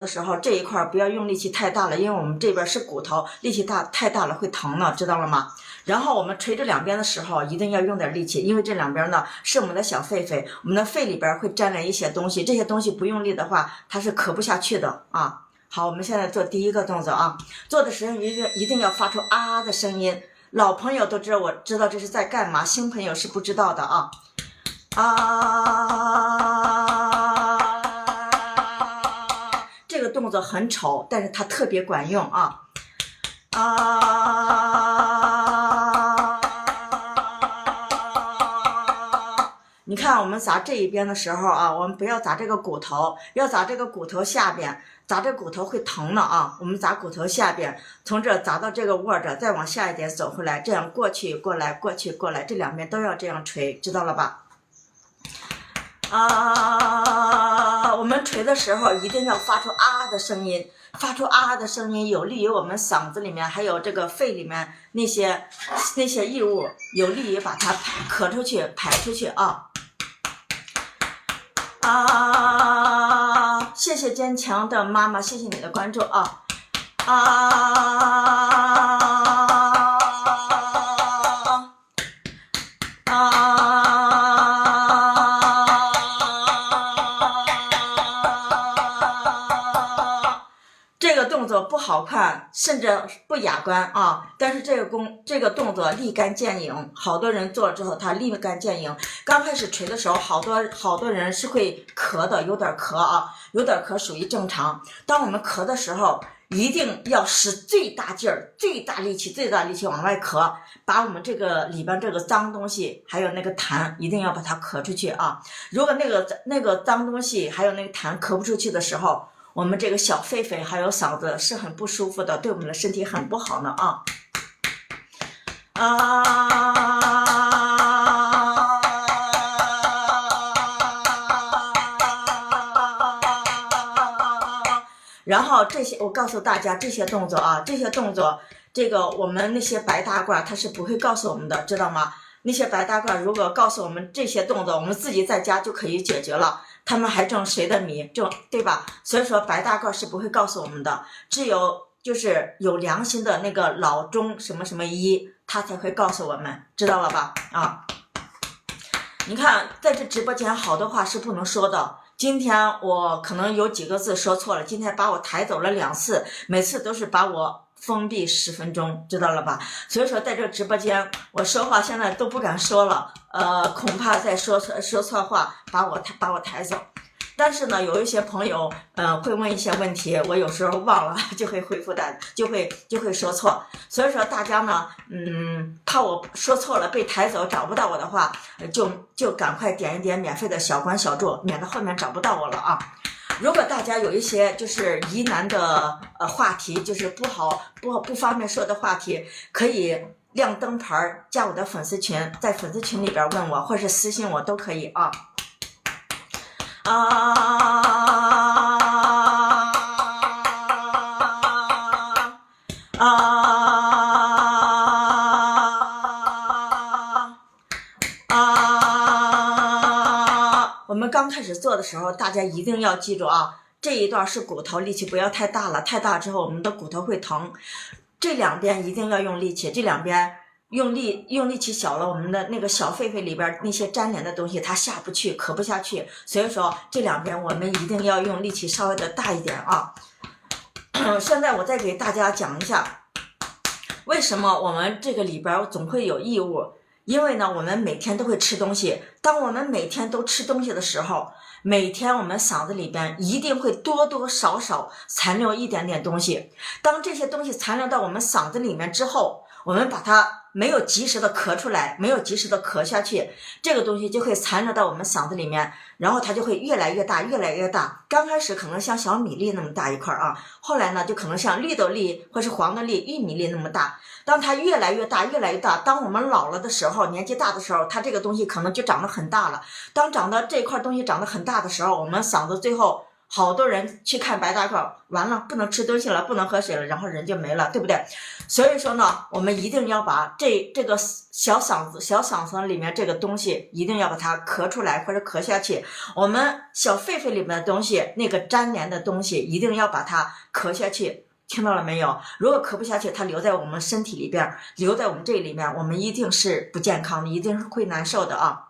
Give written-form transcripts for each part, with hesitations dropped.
的时候，这一块不要用力气太大了，因为我们这边是骨头，力气太大了会疼呢，知道了吗？然后我们捶这两边的时候，一定要用点力气，因为这两边呢是我们的小狒狒，我们的肺里边会沾来一些东西，这些东西不用力的话，它是咳不下去的啊。好，我们现在做第一个动作啊，做的时候一定要发出啊的声音，老朋友都知道，我知道这是在干嘛，新朋友是不知道的啊。这个动作很丑，但是它特别管用啊。你看我们砸这一边的时候啊，我们不要砸这个骨头，要砸这个骨头下边，砸这骨头会疼的啊。我们砸骨头下边，从这砸到这个窝着，再往下一点走回来，这样过去过来过去过来，这两边都要这样捶，知道了吧？我们捶的时候一定要发出啊的声音，发出啊的声音有利于我们嗓子里面还有这个肺里面那些异物，有利于把它咳出去排出去啊。谢谢坚强的妈妈，谢谢你的关注啊。这个动作不好看，甚至不雅观啊！但是这个动作立竿见影，好多人做了之后，他立竿见影。刚开始捶的时候，好多人是会咳的，有点咳啊，有点咳属于正常。当我们咳的时候，一定要使最大劲儿、最大力气往外咳，把我们这个里边这个脏东西，还有那个痰，一定要把它咳出去啊！如果那个脏东西还有那个痰咳不出去的时候，我们这个小狒狒还有嗓子是很不舒服的，对我们的身体很不好呢啊！然后这些我告诉大家，这些动作啊，这些动作，这个我们那些白大褂它是不会告诉我们的，知道吗？那些白大褂如果告诉我们这些动作，我们自己在家就可以解决了。他们还挣谁的米，对吧？所以说白大褂是不会告诉我们的，只有就是有良心的那个老中什么什么医，他才会告诉我们，知道了吧？啊，你看在这直播间好多话是不能说的。今天我可能有几个字说错了，今天把我抬走了2次，每次都是把我封闭10分钟，知道了吧？所以说在这直播间我说话现在都不敢说了，恐怕再说错话把我抬走。但是呢，有一些朋友会问一些问题，我有时候忘了就会回复的，就会说错。所以说大家呢，怕我说错了被抬走找不到我的话，就赶快点一点免费的小关小注，免得后面找不到我了啊。如果大家有一些就是疑难的话题，就是不方便说的话题，可以亮灯牌加我的粉丝群，在粉丝群里边问我，或是私信我都可以啊。我们刚开始做的时候，大家一定要记住啊，这一段是骨头，力气不要太大了，太大之后我们的骨头会疼。这两边一定要用力气，这两边用力气小了，我们的那个小狒狒里边那些粘连的东西它下不去，咳不下去，所以说这两边我们一定要用力气稍微的大一点啊。现在我再给大家讲一下，为什么我们这个里边总会有异物。因为呢，我们每天都会吃东西，当我们每天都吃东西的时候，每天我们嗓子里边一定会多多少少残留一点点东西。当这些东西残留到我们嗓子里面之后，我们把它没有及时的咳出来，没有及时的咳下去，这个东西就会残留到我们嗓子里面，然后它就会越来越大，越来越大。刚开始可能像小米粒那么大一块啊，后来呢就可能像绿豆粒或是黄豆粒、玉米粒那么大。当它越来越大，越来越大，当我们老了的时候，年纪大的时候，它这个东西可能就长得很大了。当长到这块东西长得很大的时候，我们嗓子最后好多人去看白大褂，完了不能吃东西了，不能喝水了，然后人就没了，对不对？所以说呢，我们一定要把这个小嗓子里面这个东西一定要把它咳出来或者咳下去。我们小肺肺里面的东西，那个粘连的东西一定要把它咳下去。听到了没有？如果咳不下去，它留在我们身体里边，留在我们这里面，我们一定是不健康的，一定是会难受的啊。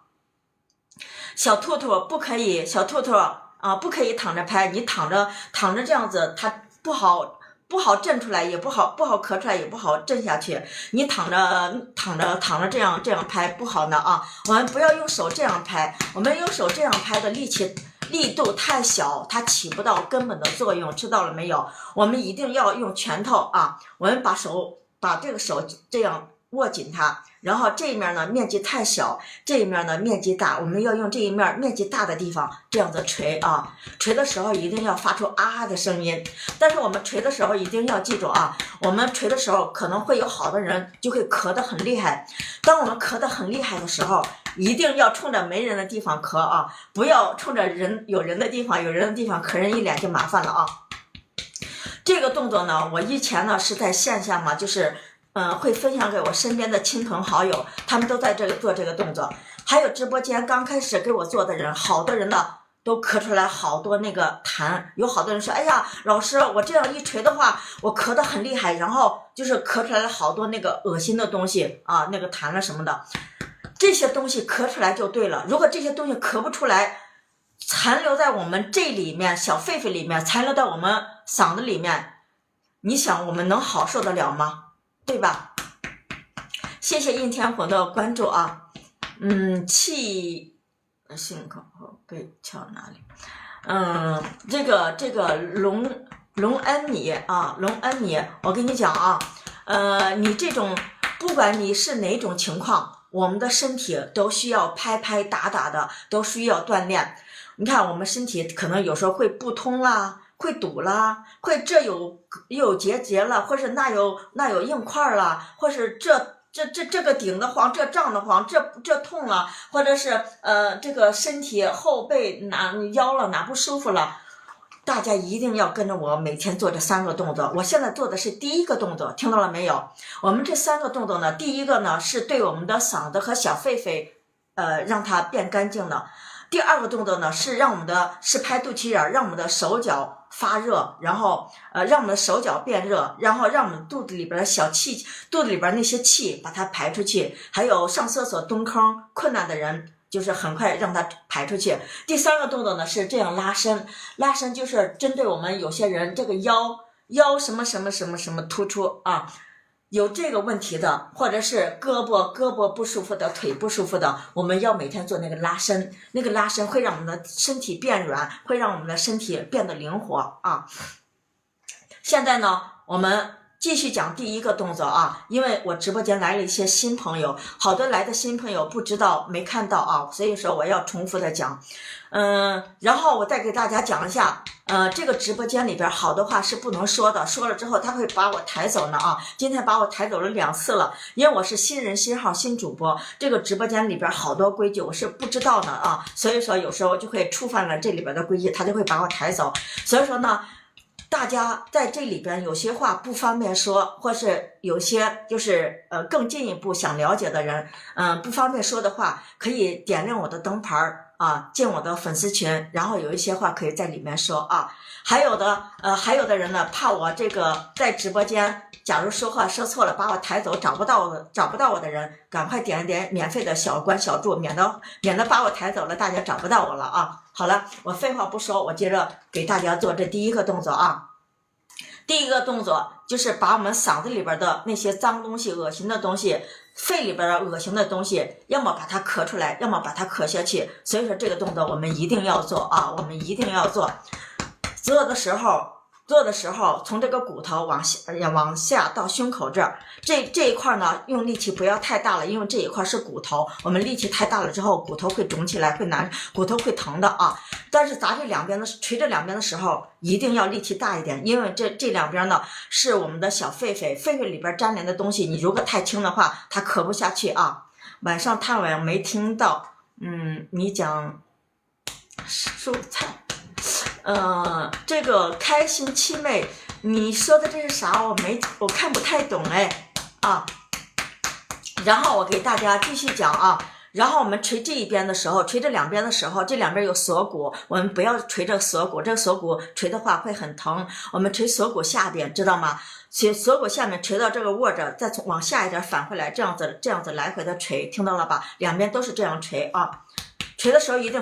小兔兔不可以，小兔兔啊，不可以躺着拍，你躺着这样子，它不好震出来，也不好咳出来，也不好震下去。你躺着这样拍不好呢啊！我们不要用手这样拍，我们用手这样拍的力度太小，它起不到根本的作用，知道了没有？我们一定要用拳头啊！我们把这个手这样握紧它，然后这一面呢面积太小，这一面呢面积大，我们要用这一面面积大的地方这样子捶啊，捶的时候一定要发出啊的声音。但是我们捶的时候一定要记住啊，我们捶的时候可能会有好的人就会咳得很厉害。当我们咳得很厉害的时候，一定要冲着没人的地方咳啊，不要冲着有人的地方咳人一脸就麻烦了啊。这个动作呢，我以前呢是在线下嘛，就是会分享给我身边的亲朋好友，他们都在这里做这个动作。还有直播间刚开始给我做的人，好多人呢都咳出来好多那个痰，有好多人说，哎呀，老师，我这样一捶的话，我咳得很厉害，然后就是咳出来了好多那个恶心的东西啊，那个痰了什么的。这些东西咳出来就对了，如果这些东西咳不出来，残留在我们这里面小肺肺里面，残留在我们嗓子里面，你想我们能好受得了吗？对吧？谢谢应天红的关注啊。信口被敲哪里？这个龙恩米啊，龙恩米，我跟你讲啊，你这种不管你是哪种情况，我们的身体都需要拍拍打打的，都需要锻炼。你看我们身体可能有时候会不通啦，会堵啦，会这有结了，或是那有硬块了，或是这个顶的慌，这胀的慌，这痛了，或者是这个身体后背腰了哪不舒服了。大家一定要跟着我每天做这3个动作。我现在做的是第一个动作，听到了没有？我们这3个动作呢，第一个呢是对我们的嗓子和小肺肺让它变干净的。第2个动作呢是拍肚脐眼，让我们的手脚发热，然后让我们的手脚变热，然后让我们肚子里边的小气，肚子里边那些气把它排出去。还有上厕所蹲坑困难的人，就是很快让它排出去。第3个动作呢是这样拉伸，拉伸就是针对我们有些人这个腰什么突出啊，有这个问题的，或者是胳膊不舒服的，腿不舒服的，我们要每天做那个拉伸，那个拉伸会让我们的身体变软，会让我们的身体变得灵活啊。现在呢，我们继续讲第1个动作啊，因为我直播间来了一些新朋友，好多来的新朋友不知道没看到啊，所以说我要重复的讲。然后我再给大家讲一下，这个直播间里边好多话是不能说的，说了之后他会把我抬走呢啊。今天把我抬走了2次了，因为我是新人新号新主播，这个直播间里边好多规矩我是不知道的啊，所以说有时候就会触犯了这里边的规矩，他就会把我抬走。所以说呢，大家在这里边有些话不方便说，或是有些就是更进一步想了解的人，不方便说的话，可以点亮我的灯牌啊，进我的粉丝群，然后有一些话可以在里面说啊。还有的人呢，怕我这个在直播间，假如说话说错了，把我抬走，找不到我的人，赶快点一点免费的小关小注，免得把我抬走了，大家找不到我了啊。好了，我废话不说，我接着给大家做这第1个动作啊。第1个动作就是把我们嗓子里边的那些脏东西、恶心的东西，肺里边的恶心的东西，要么把它咳出来，要么把它咳下去。所以说这个动作我们一定要做啊，我们一定要做。做的时候从这个骨头往下到胸口这儿，这一块呢用力气不要太大了，因为这一块是骨头，我们力气太大了之后骨头会肿起来，骨头会疼的啊。但是捶这两边的时候一定要力气大一点，因为这两边呢是我们的小肺肺里边粘连的东西，你如果太轻的话它咳不下去啊。晚上太晚没听到你讲蔬菜，这个开心凄美，你说的这是啥？我看不太懂哎啊。然后我给大家继续讲啊。然后我们捶这一边的时候，捶这两边的时候，这两边有锁骨，我们不要捶这个锁骨，这个锁骨捶的话会很疼。我们捶锁骨下边，知道吗？锁骨下面捶到这个握着，再往下一点返回来，这样子来回的捶，听到了吧？两边都是这样捶啊。捶的时候一定